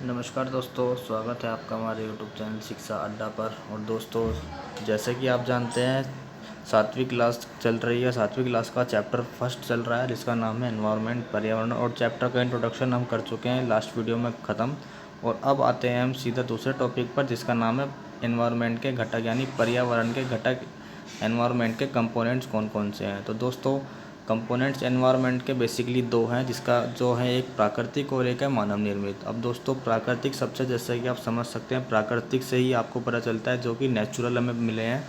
नमस्कार दोस्तों, स्वागत है आपका हमारे यूट्यूब चैनल शिक्षा अड्डा पर। और दोस्तों, जैसे कि आप जानते हैं, 7वीं क्लास चल रही है। 7वीं क्लास का चैप्टर फर्स्ट चल रहा है जिसका नाम है एनवायरनमेंट, पर्यावरण। और चैप्टर का इंट्रोडक्शन हम कर चुके हैं लास्ट वीडियो में ख़त्म। और अब आते हैं हम सीधा दूसरे टॉपिक पर जिसका नाम है एनवायरनमेंट के घटक, यानी पर्यावरण के घटक। एनवायरनमेंट के कंपोनेंट्स कौन कौन से हैं? तो दोस्तों, कंपोनेंट्स एनवायरनमेंट के बेसिकली दो हैं, जिसका जो है एक प्राकृतिक और एक है मानव निर्मित। अब दोस्तों, प्राकृतिक सबसे, जैसे कि आप समझ सकते हैं, प्राकृतिक से ही आपको पता चलता है, जो कि नेचुरल हमें मिले हैं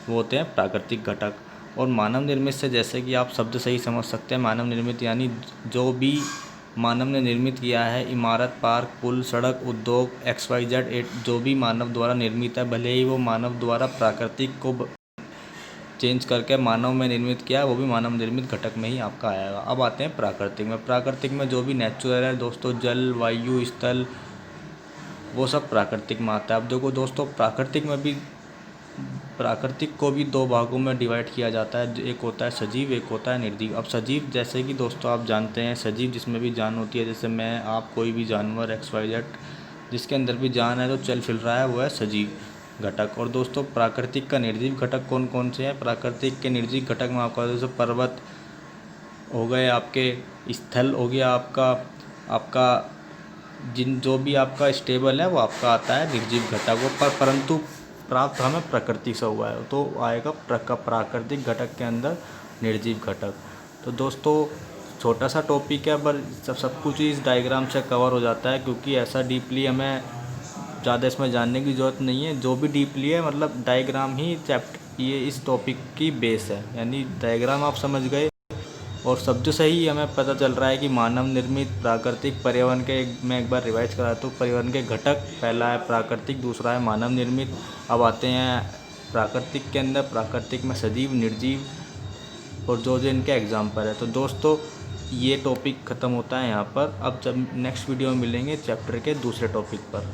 वो होते हैं प्राकृतिक घटक। और मानव निर्मित से, जैसे कि आप शब्द से ही समझ सकते हैं, मानव निर्मित यानी जो भी मानव ने निर्मित किया है, इमारत, पार्क, पुल, सड़क, उद्योग, XYZ, जो भी मानव द्वारा निर्मित है, भले ही वो मानव द्वारा प्राकृतिक को चेंज करके मानव में निर्मित किया, वो भी मानव निर्मित घटक में ही आपका आएगा। अब आते हैं प्राकृतिक में। प्राकृतिक में जो भी नेचुरल है दोस्तों, जल, वायु, स्थल, वो सब प्राकृतिक में आता है। अब देखो दोस्तों, प्राकृतिक को भी दो भागों में डिवाइड किया जाता है। एक होता है सजीव, एक होता है निर्जीव। अब सजीव, जैसे कि दोस्तों आप जानते हैं, सजीव जिसमें भी जान होती है, जैसे मैं, आप, कोई भी जानवर XYZ जिसके अंदर भी जान है, जो चल फिर रहा है, वो है सजीव घटक। और दोस्तों, प्राकृतिक का निर्जीव घटक कौन कौन से हैं? प्राकृतिक के निर्जीव घटक में आपका जैसे पर्वत हो गए, आपके स्थल हो गया, आपका जो भी आपका स्टेबल है वो आपका आता है निर्जीव घटक। वो परंतु प्राप्त हमें प्रकृति से हुआ है, तो आएगा प्राकृतिक घटक के अंदर निर्जीव घटक। तो दोस्तों, छोटा सा टॉपिक है, पर सब कुछ ही इस डायग्राम से कवर हो जाता है, क्योंकि ऐसा डीपली हमें ज़्यादा इसमें जानने की ज़रूरत नहीं है। जो भी डीपली है, मतलब डायग्राम ही ये इस टॉपिक की बेस है, यानी डायग्राम आप समझ गए। और शब्द से ही हमें पता चल रहा है कि मानव निर्मित, प्राकृतिक, पर्यावरण के, मैं एक बार रिवाइज करा तो पर्यावरण के घटक, पहला है प्राकृतिक, दूसरा है मानव निर्मित। अब आते हैं प्राकृतिक के अंदर, प्राकृतिक में सजीव, निर्जीव और जो जो इनके एग्जाम्पल है। तो दोस्तों, ये टॉपिक ख़त्म होता है यहाँ पर। अब जब नेक्स्ट वीडियो में मिलेंगे चैप्टर के दूसरे टॉपिक पर।